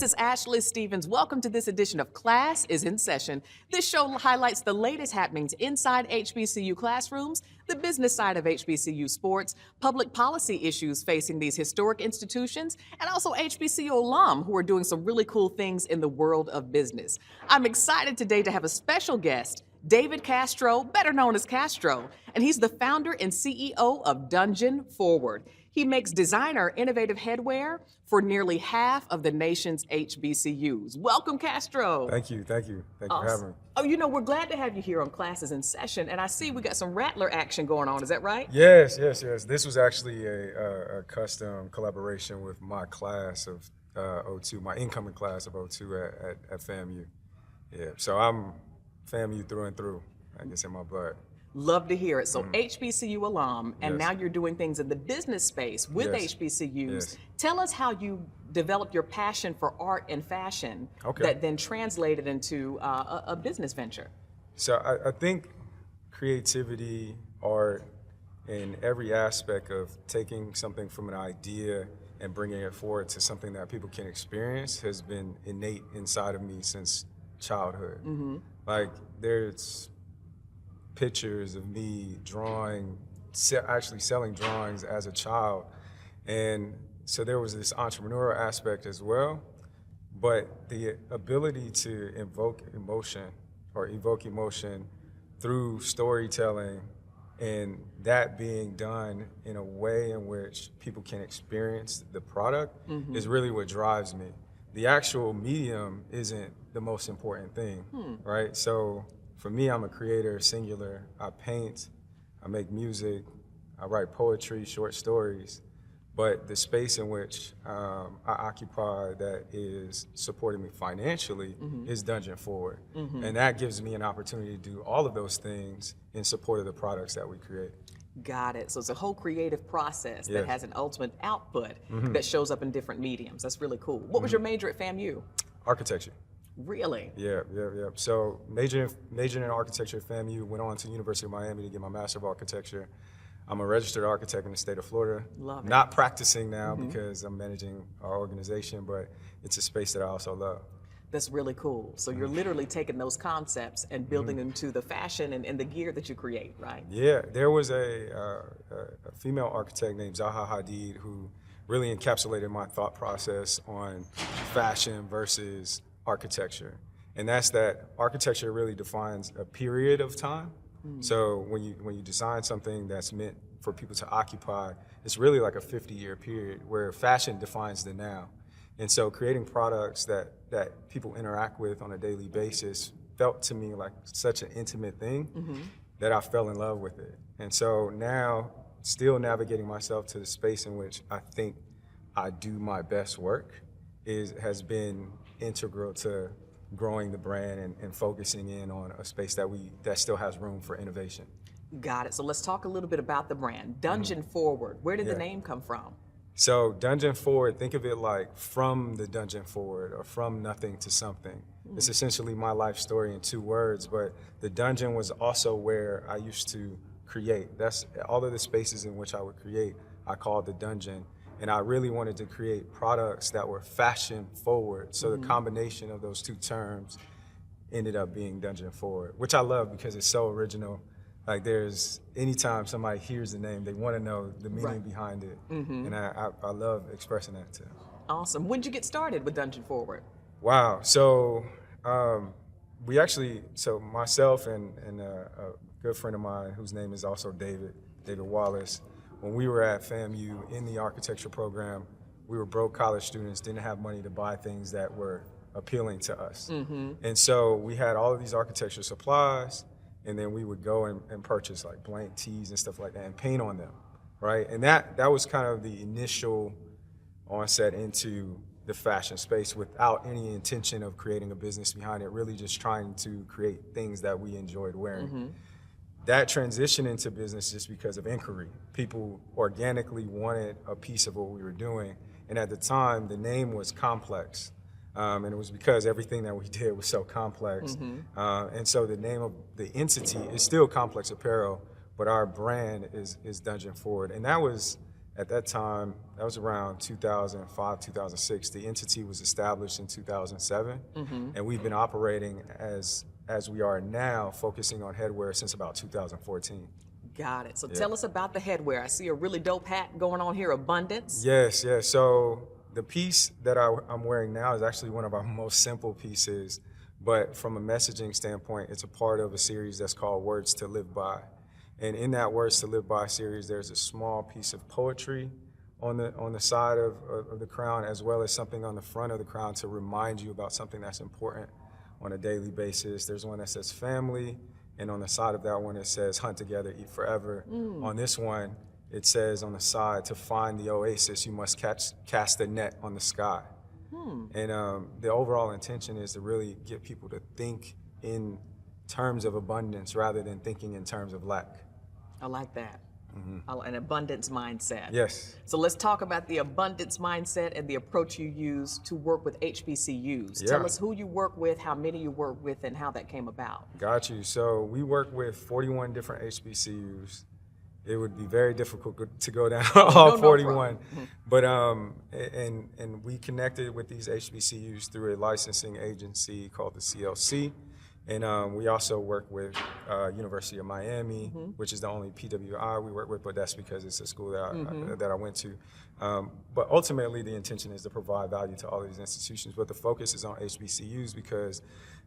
is Ashley Stevens. Welcome to this edition of Class is in Session. This show highlights the latest happenings inside HBCU classrooms, the business side of HBCU sports, public policy issues facing these historic institutions, and also HBCU alum who are doing some really cool things in the world of business. I'm excited today to have a special guest, David Castro, better known as Castro, and he's the founder and CEO of Dungeon Forward. He makes designer innovative headwear for nearly half of the nation's HBCUs. Welcome, Castro. Thank you for having me. Oh, you know, we're glad to have you here on Classes in Session, and I see we got some Rattler action going on, is that right? Yes. This was actually a custom collaboration with my class of '02, my incoming class of '02 at FAMU. Yeah, so I'm FAMU through and through, I guess, in my blood. Love to hear it. So HBCU alum, and Yes. now you're doing things in the business space with Yes. HBCUs. Yes. Tell us how you developed your passion for art and fashion that then translated into a business venture. So I think creativity, art, and every aspect of taking something from an idea and bringing it forward to something that people can experience has been innate inside of me since childhood. Like, there's pictures of me drawing, actually selling drawings as a child. And so there was this entrepreneurial aspect as well, but the ability to evoke emotion through storytelling, and that being done in a way in which people can experience the product is really what drives me. The actual medium isn't the most important thing, right? So for me, I'm a creator, singular. I paint, I make music, I write poetry, short stories. But the space in which I occupy that is supporting me financially is Dungeon Forward. And that gives me an opportunity to do all of those things in support of the products that we create. Got it. So it's a whole creative process that has an ultimate output that shows up in different mediums. That's really cool. What was your major at FAMU? Architecture. Really? Yeah. So majored in architecture at FAMU, went on to University of Miami to get my Master of Architecture. I'm a registered architect in the state of Florida. Love it. Not practicing now because I'm managing our organization, but it's a space that I also love. That's really cool. So you're literally taking those concepts and building them to the fashion and the gear that you create, right? Yeah, there was a female architect named Zaha Hadid who really encapsulated my thought process on fashion versus architecture. And that's that architecture really defines a period of time. So when you design something that's meant for people to occupy, it's really like a 50-year period where fashion defines the now. And so creating products that people interact with on a daily basis felt to me like such an intimate thing that I fell in love with it. And so now, still navigating myself to the space in which I think I do my best work has been integral to growing the brand and focusing in on a space that still has room for innovation. Got it. So let's talk a little bit about the brand. Dungeon Forward. Where did the name come from? So Dungeon Forward, think of it like from the dungeon forward, or from nothing to something. It's essentially my life story in 2 words, but the dungeon was also where I used to create. That's all of the spaces in which I would create, I called the dungeon. And I really wanted to create products that were fashion forward. So the combination of those 2 terms ended up being Dungeon Forward, which I love because it's so original. Like, anytime somebody hears the name, they want to know the meaning behind it. And I love expressing that too. Awesome. When did you get started with Dungeon Forward? Wow. So myself and a good friend of mine whose name is also David Wallace, when we were at FAMU in the architecture program, we were broke college students, didn't have money to buy things that were appealing to us. And so we had all of these architecture supplies, and then we would go and purchase like blank tees and stuff like that and paint on them, right? And that was kind of the initial onset into the fashion space without any intention of creating a business behind it, really just trying to create things that we enjoyed wearing. That transitioned into business just because of inquiry. People organically wanted a piece of what we were doing. And at the time, the name was Complex. And it was because everything that we did was so complex. And so the name of the entity is still Complex Apparel, but our brand is Dungeon Forward. And that was At that time, that was around 2005, 2006. The entity was established in 2007, and we've been operating as we are now, focusing on headwear since about 2014. Got it. So tell us about the headwear. I see a really dope hat going on here, Abundance. Yes. So the piece that I'm wearing now is actually one of our most simple pieces, but from a messaging standpoint, it's a part of a series that's called Words to Live By. And in that Words to Live By series, there's a small piece of poetry on the side of the crown, as well as something on the front of the crown to remind you about something that's important on a daily basis. There's one that says family, and on the side of that one it says hunt together, eat forever. On this one, it says on the side, to find the oasis, you must cast a net on the sky. And the overall intention is to really get people to think in terms of abundance rather than thinking in terms of lack. I like that. An abundance mindset. Yes. So let's talk about the abundance mindset and the approach you use to work with HBCUs. Yeah. Tell us who you work with, how many you work with, and how that came about. Got you. So we work with 41 different HBCUs. It would be very difficult to go down all 41. But and we connected with these HBCUs through a licensing agency called the CLC. And we also work with University of Miami, which is the only PWI we work with, but that's because it's a school that I went to. But ultimately, the intention is to provide value to all these institutions. But the focus is on HBCUs because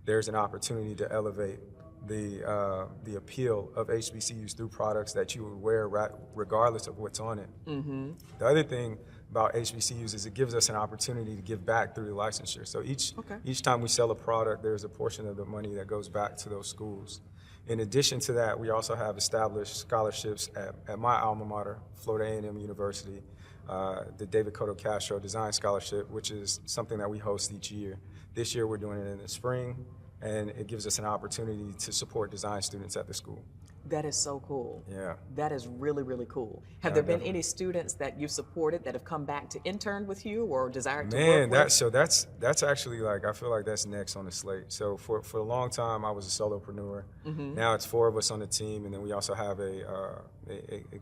there's an opportunity to elevate the appeal of HBCUs through products that you would wear regardless of what's on it. The other thing about HBCUs is it gives us an opportunity to give back through the licensure. So each time we sell a product, there's a portion of the money that goes back to those schools. In addition to that, we also have established scholarships at my alma mater, Florida A&M University, the David Castro Design Scholarship, which is something that we host each year. This year we're doing it in the spring, and it gives us an opportunity to support design students at the school. That is so cool. Yeah. That is really, really cool. Have there been any students that you've supported that have come back to intern with you or desired to work with? That's actually, like, I feel like that's next on the slate. So for a long time, I was a solopreneur. Now it's 4 of us on the team, and then we also have a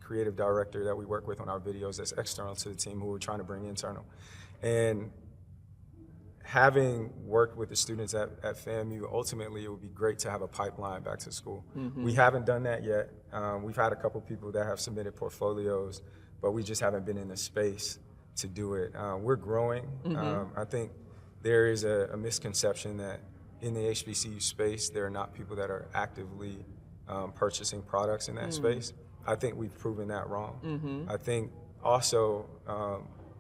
creative director that we work with on our videos that's external to the team who we're trying to bring internal. And having worked with the students at FAMU, ultimately it would be great to have a pipeline back to school. We haven't done that yet. We've had a couple people that have submitted portfolios, but we just haven't been in the space to do it. We're growing. I think there is a misconception that in the HBCU space, there are not people that are actively purchasing products in that space. I think we've proven that wrong. I think also,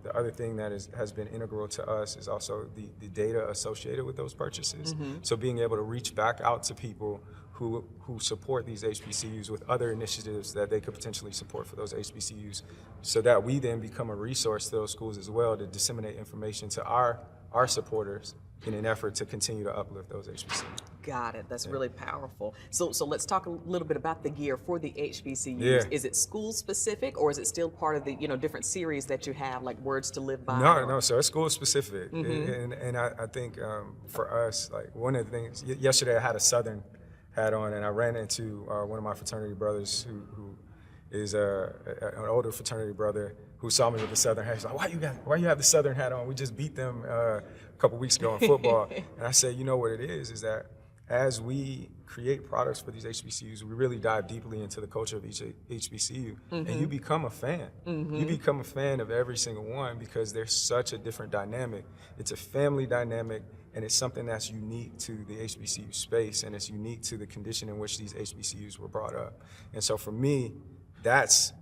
the other thing that has been integral to us is also the data associated with those purchases. So being able to reach back out to people who support these HBCUs with other initiatives that they could potentially support for those HBCUs, so that we then become a resource to those schools as well to disseminate information to our supporters in an effort to continue to uplift those HBCUs. Got it. That's really powerful. So let's talk a little bit about the gear for the HBCUs. Yeah. Is it school specific, or is it still part of the different series that you have, like Words to Live By? No. So it's school specific, and I think for us, like, one of the things. Yesterday I had a Southern hat on, and I ran into one of my fraternity brothers who is an older fraternity brother who saw me with the Southern hat. He's like, why you have the Southern hat on? We just beat them a couple weeks ago in football. And I said, you know what it is that as we create products for these HBCUs, we really dive deeply into the culture of each HBCU, and you become a fan. You become a fan of every single one because there's such a different dynamic. It's a family dynamic, and it's something that's unique to the HBCU space, and it's unique to the condition in which these HBCUs were brought up. And so for me, that's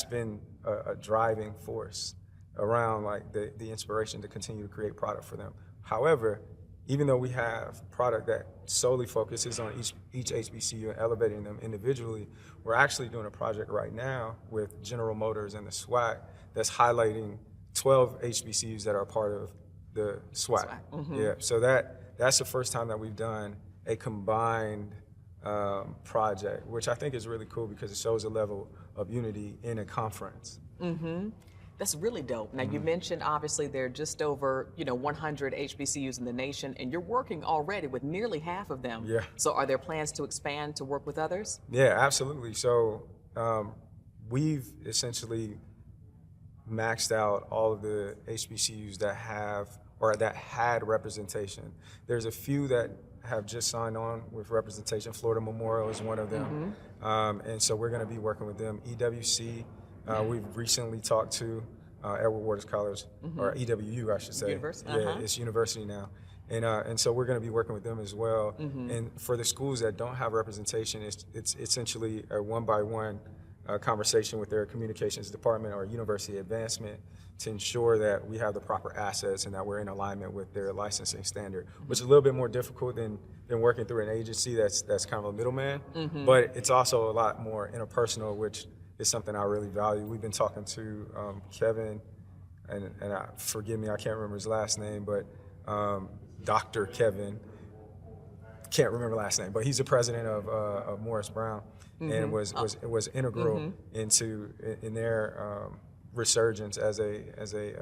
been a driving force around, like, the inspiration to continue to create product for them. However, even though we have product that solely focuses on each HBCU and elevating them individually, we're actually doing a project right now with General Motors and the SWAC that's highlighting 12 HBCUs that are part of the SWAC. Yeah, so that's the first time that we've done a combined project, which I think is really cool because it shows a level of unity in a conference. That's really dope. Now, you mentioned, obviously, there are just over 100 HBCUs in the nation, and you're working already with nearly half of them. Yeah. So are there plans to expand to work with others? Yeah, absolutely. So we've essentially maxed out all of the HBCUs that have or that had representation. There's a few that have just signed on with representation. Florida Memorial is one of them. And so we're going to be working with them. EWC, we've recently talked to Edward Waters College, or EWU, I should say. University. Yeah, it's university now. And so we're going to be working with them as well. And for the schools that don't have representation, it's essentially a one-by-one conversation with their communications department or university advancement to ensure that we have the proper assets and that we're in alignment with their licensing standard, which is a little bit more difficult than working through an agency that's kind of a middleman. But it's also a lot more interpersonal, which is something I really value. We've been talking to Kevin, and forgive me, I can't remember his last name, but Dr. Kevin, can't remember last name, but he's the president of Morris Brown, and was integral in their resurgence as a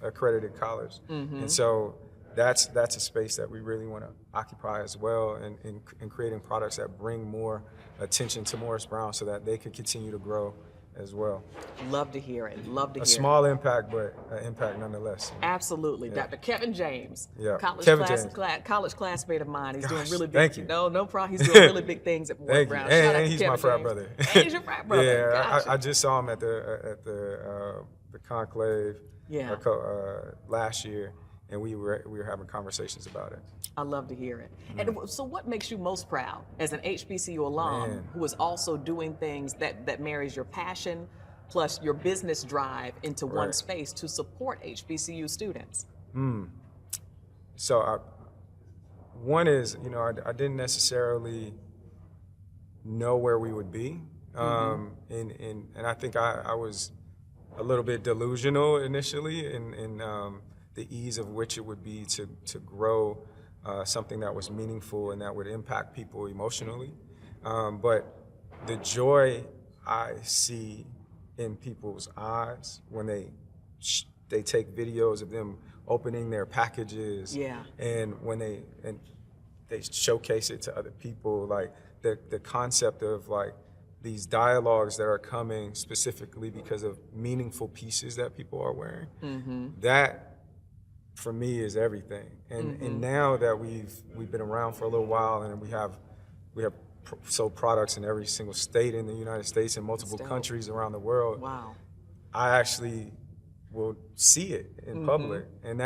accredited college. And so that's a space that we really want to occupy as well, in creating products that bring more attention to Morris Brown so that they could continue to grow as well. Love to hear it. Love to hear it. A small impact, but an impact nonetheless. Absolutely. Yeah. Dr. Kevin James, college classmate of mine. He's doing really big. Thank you. No problem. He's doing really big things at Morris Brown. And he's my frat brother. And he's your frat brother. Yeah, gotcha. I just saw him at the conclave last year, and we were having conversations about it. I love to hear it. And so what makes you most proud as an HBCU alum who is also doing things that marries your passion plus your business drive into one space to support HBCU students? So one is, I didn't necessarily know where we would be. And I think I was a little bit delusional initially in the ease of which it would be to grow something that was meaningful and that would impact people emotionally. But the joy I see in people's eyes when they take videos of them opening their packages, and when they showcase it to other people, like the concept of like these dialogues that are coming specifically because of meaningful pieces that people are wearing. That for me is everything. And now that we've been around for a little while, and we have sold products in every single state in the United States and multiple countries around the world. Wow. I actually will see it in public, and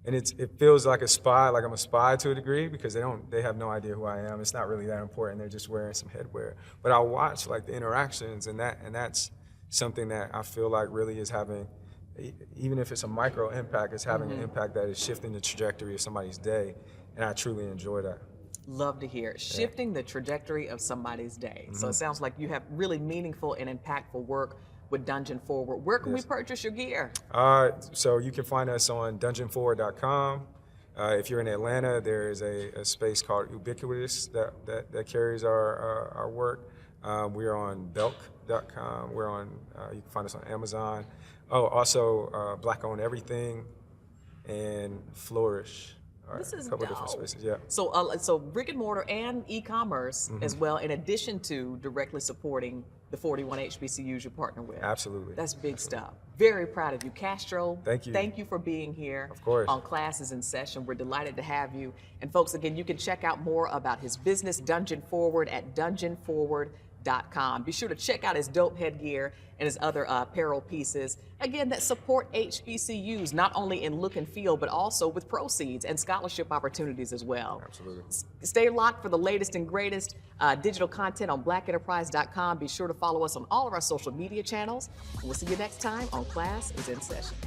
it feels like I'm a spy to a degree, because they have no idea who I am. It's not really that important. They're just wearing some headwear. But I watch like the interactions, and that's something that I feel like really is having, even if it's a micro impact, it's having an impact that is shifting the trajectory of somebody's day, and I truly enjoy that. Love to hear it. Shifting the trajectory of somebody's day. So it sounds like you have really meaningful and impactful work with Dungeon Forward. Where can we purchase your gear? So you can find us on dungeonforward.com. If you're in Atlanta, there is a space called Ubiquitous that carries our work. We're on belk.com. We're on, you can find us on Amazon. Oh, also Black Owned Everything and Flourish. This is a couple different spaces, yeah. So brick and mortar and e-commerce as well, in addition to directly supporting the 41 HBCUs you partner with. Absolutely. That's big stuff. Very proud of you, Castro. Thank you. Thank you for being here. Of course. On Classes in Session. We're delighted to have you. And folks, again, you can check out more about his business, Dungeon Forward, at dungeonforward.com. Be sure to check out his dope headgear and his other apparel pieces, again, that support HBCUs, not only in look and feel, but also with proceeds and scholarship opportunities as well. Absolutely. Stay locked for the latest and greatest digital content on blackenterprise.com. Be sure to follow us on all of our social media channels. And we'll see you next time on Class is in Session.